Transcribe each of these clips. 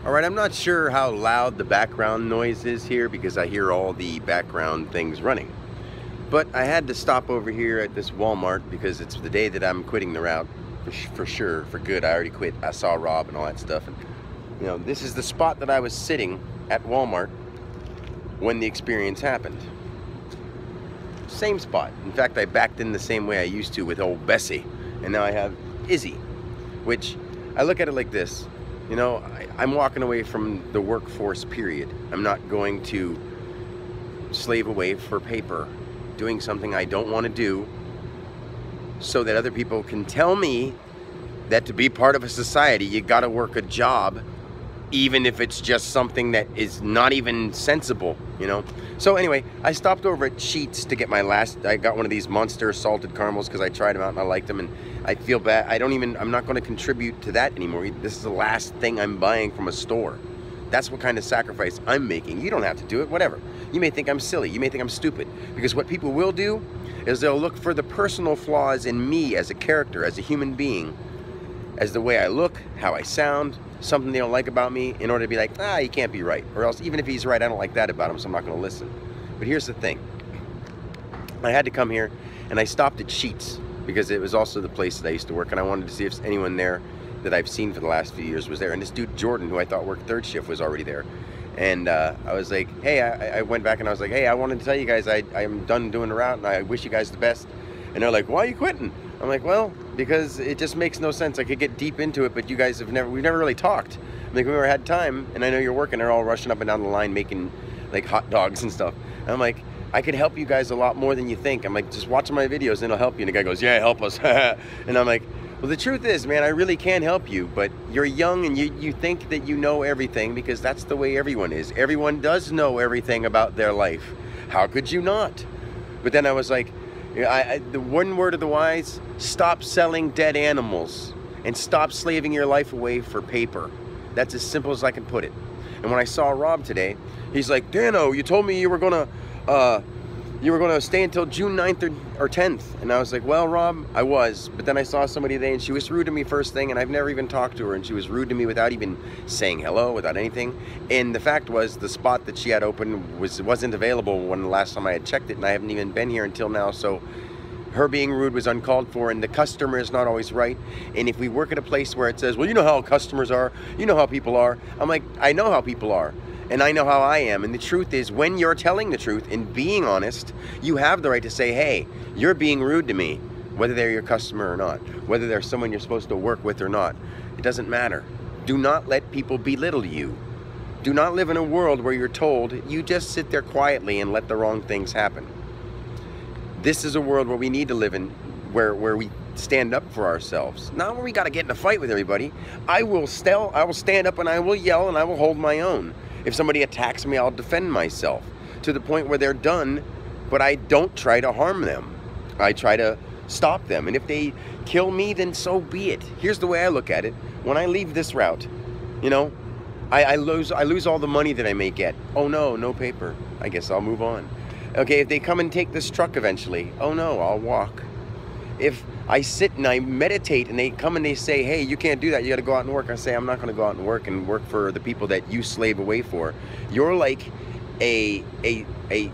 Alright, I'm not sure how loud the background noise is here because I hear all the background things running. But I had to stop over here at this Walmart because it's the day that I'm quitting the route for sure, for good. I already quit. I saw Rob and all that stuff. And, you know, this is the spot that I was sitting at Walmart when the experience happened. Same spot. In fact, I backed in the same way I used to with old Bessie. And now I have Izzy, which I look at it like this. You know, I'm walking away from the workforce, period. I'm not going to slave away for paper, doing something I don't want to do so that other people can tell me that to be part of a society, you gotta work a job, even if it's just something that is not even sensible, you know? So anyway, I stopped over at Sheetz to get my I got one of these monster salted caramels because I tried them out and I liked them, and I feel bad. I'm not gonna contribute to that anymore. This is the last thing I'm buying from a store. That's what kind of sacrifice I'm making. You don't have to do it, whatever. You may think I'm silly, you may think I'm stupid, because what people will do is they'll look for the personal flaws in me as a character, as a human being, as the way I look, how I sound, something they don't like about me, in order to be like, he can't be right. Or else, even if he's right, I don't like that about him, so I'm not gonna listen. But here's the thing. I had to come here, and I stopped at Sheetz, because it was also the place that I used to work, and I wanted to see if anyone there that I've seen for the last few years was there. And this dude, Jordan, who I thought worked third shift, was already there. And I was like, hey, I went back and I was like, hey, I wanted to tell you guys I'm done doing the route, and I wish you guys the best. And they're like, why are you quitting? I'm like, well, because it just makes no sense. I could get deep into it, but you guys we've never really talked. I'm like, we never had time, and I know you're working. They're all rushing up and down the line making like hot dogs and stuff. And I'm like, I could help you guys a lot more than you think. I'm like, just watch my videos and it'll help you. And the guy goes, yeah, help us. And I'm like, well, the truth is, man, I really can help you, but you're young and you think that you know everything, because that's the way everyone is. Everyone does know everything about their life. How could you not? But then I was like, the one word of the wise, stop selling dead animals and stop slaving your life away for paper. That's as simple as I can put it. And when I saw Rob today, he's like, Dano, you told me you were gonna stay until June 9th or 10th. And I was like, well, Rob, I was. But then I saw somebody today, and she was rude to me first thing, and I've never even talked to her, and she was rude to me without even saying hello, without anything. And the fact was, the spot that she had open wasn't available when the last time I had checked it, and I haven't even been here until now. So her being rude was uncalled for, and the customer is not always right. And if we work at a place where it says, well, you know how customers are, you know how people are. I'm like, I know how people are. And I know how I am. And the truth is, when you're telling the truth and being honest, you have the right to say, hey, you're being rude to me, whether they're your customer or not, whether they're someone you're supposed to work with or not. It doesn't matter. Do not let people belittle you. Do not live in a world where you're told you just sit there quietly and let the wrong things happen. This is a world where we need to live in, where we stand up for ourselves. Not where we got to get in a fight with everybody. I will stand up and I will yell and I will hold my own. If somebody attacks me, I'll defend myself to the point where they're done, but I don't try to harm them. I try to stop them. And if they kill me, then so be it. Here's the way I look at it. When I leave this route, you know, I lose all the money that I may get. Oh no, no paper. I guess I'll move on. Okay, if they come and take this truck eventually, oh no, I'll walk. If I sit and I meditate and they come and they say, hey, you can't do that, you got to go out and work, I say, I'm not going to go out and work for the people that you slave away for. You're like a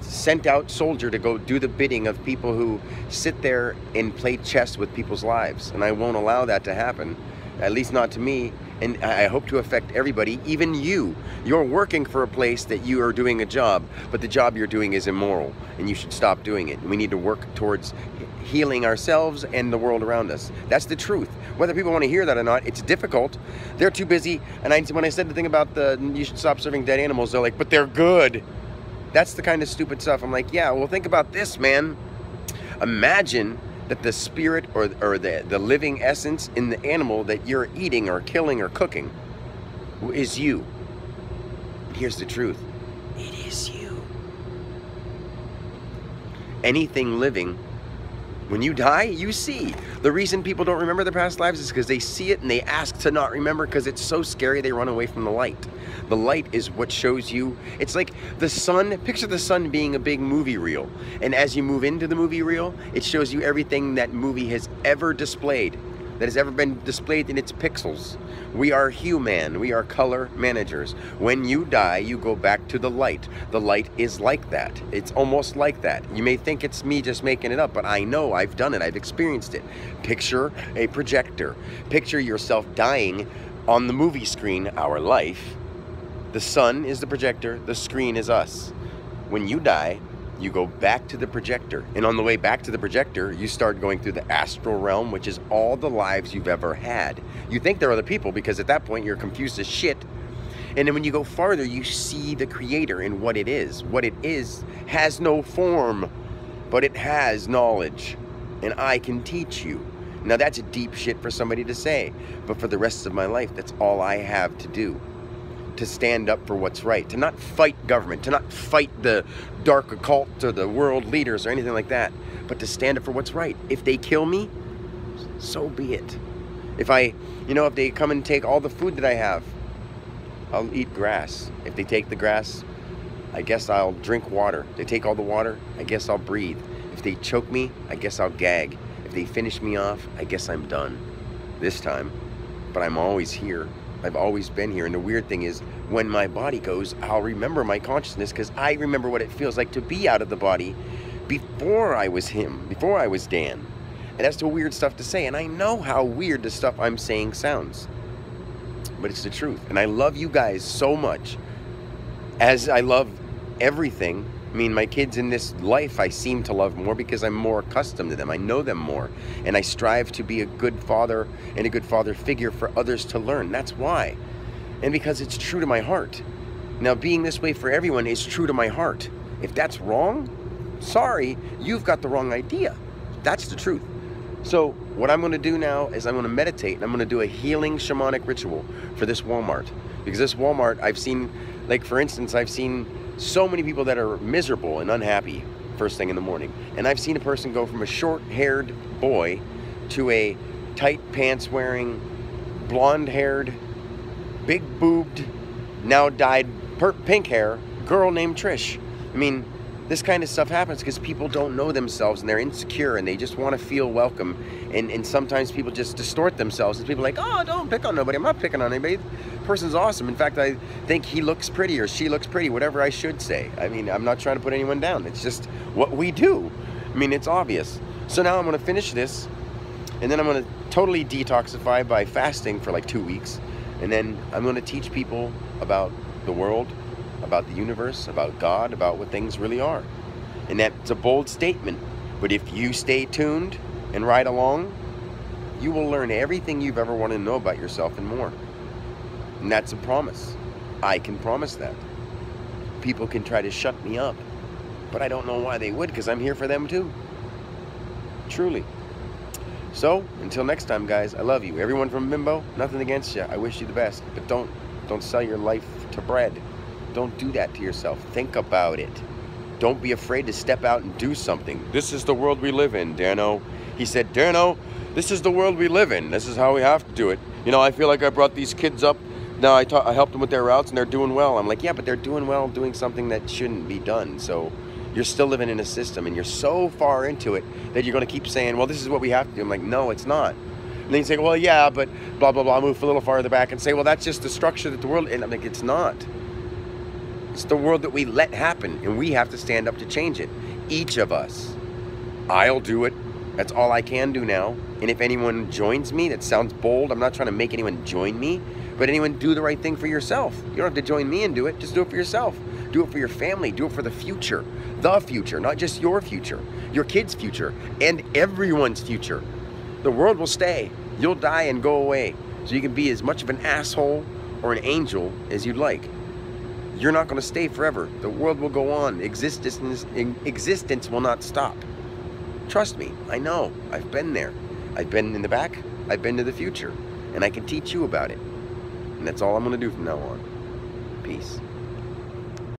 sent out soldier to go do the bidding of people who sit there and play chess with people's lives. And I won't allow that to happen, at least not to me. And I hope to affect everybody, even you. You're working for a place that you are doing a job, but the job you're doing is immoral, and you should stop doing it. We need to work towards healing ourselves and the world around us. That's the truth. Whether people want to hear that or not, it's difficult. They're too busy. And when I said the thing about you should stop serving dead animals, they're like, but they're good. That's the kind of stupid stuff. I'm like, yeah, well, think about this, man. Imagine that the spirit or the living essence in the animal that you're eating or killing or cooking is you. Here's the truth. It is you. Anything living, when you die, you see. The reason people don't remember their past lives is because they see it and they ask to not remember because it's so scary they run away from the light. The light is what shows you. It's like the sun. Picture the sun being a big movie reel. And as you move into the movie reel, it shows you everything that movie has ever displayed. that has ever been displayed in its pixels. We are human. We are color managers. When you die, you go back to the light. The light is like that. It's almost like that. You may think it's me just making it up, but I know, I've done it. I've experienced it. Picture a projector. Picture yourself dying on the movie screen, our life. The sun is the projector. The screen is us. When you die, you go back to the projector. And on the way back to the projector, you start going through the astral realm, which is all the lives you've ever had. You think they're other people because at that point you're confused as shit. And then when you go farther, you see the creator and what it is. What it is has no form, but it has knowledge. And I can teach you. Now that's a deep shit for somebody to say. But for the rest of my life, that's all I have to do. To stand up for what's right, to not fight government, to not fight the dark occult or the world leaders or anything like that, but to stand up for what's right. If they kill me, so be it. If if they come and take all the food that I have, I'll eat grass. If they take the grass, I guess I'll drink water. If they take all the water, I guess I'll breathe. If they choke me, I guess I'll gag. If they finish me off, I guess I'm done. This time, but I'm always here. I've always been here, and the weird thing is when my body goes, I'll remember my consciousness because I remember what it feels like to be out of the body before I was him, before I was Dan. And that's the weird stuff to say, and I know how weird the stuff I'm saying sounds, but it's the truth. And I love you guys so much, as I love everything. I mean, my kids in this life I seem to love more because I'm more accustomed to them. I know them more. And I strive to be a good father and a good father figure for others to learn. That's why. And because it's true to my heart. Now, being this way for everyone is true to my heart. If that's wrong, sorry, you've got the wrong idea. That's the truth. So what I'm going to do now is I'm going to meditate, and I'm going to do a healing shamanic ritual for this Walmart. Because this Walmart, I've seen, like for instance, I've seen so many people that are miserable and unhappy first thing in the morning. And I've seen a person go from a short-haired boy to a tight pants wearing, blonde-haired, big-boobed, now dyed pink hair girl named Trish. I mean, this kind of stuff happens because people don't know themselves and they're insecure and they just want to feel welcome. And sometimes people just distort themselves and people are like, oh, don't pick on nobody. I'm not picking on anybody. The person's awesome. In fact, I think he looks pretty or she looks pretty, whatever I should say. I mean, I'm not trying to put anyone down. It's just what we do. I mean, it's obvious. So now I'm going to finish this and then I'm going to totally detoxify by fasting for like 2 weeks. And then I'm going to teach people about the world, about the universe, about God, about what things really are. And that's a bold statement. But if you stay tuned and ride along, you will learn everything you've ever wanted to know about yourself and more. And that's a promise. I can promise that. People can try to shut me up, but I don't know why they would, because I'm here for them too. Truly. So, until next time, guys, I love you. Everyone from Bimbo, nothing against you. I wish you the best. But don't sell your life to bread. Don't do that to yourself. Think about it. Don't be afraid to step out and do something. This is the world we live in, Dano. He said, Dano, this is the world we live in. This is how we have to do it. You know, I feel like I brought these kids up. Now I helped them with their routes and they're doing well. I'm like, yeah, but they're doing well doing something that shouldn't be done. So you're still living in a system and you're so far into it that you're going to keep saying, well, this is what we have to do. I'm like, no, it's not. And then you say, well, yeah, but blah, blah, blah. I'll move a little farther back and say, well, that's just the structure that the world, and I'm like, it's not. It's the world that we let happen, and we have to stand up to change it. Each of us. I'll do it. That's all I can do now. And if anyone joins me, that sounds bold. I'm not trying to make anyone join me, but anyone do the right thing for yourself. You don't have to join me and do it. Just do it for yourself. Do it for your family. Do it for the future. The future, not just your future. Your kids' future, and everyone's future. The world will stay. You'll die and go away. So you can be as much of an asshole or an angel as you'd like. You're not going to stay forever. The world will go on. Existence will not stop. Trust me, I know. I've been there. I've been in the back. I've been to the future. And I can teach you about it. And that's all I'm going to do from now on. Peace.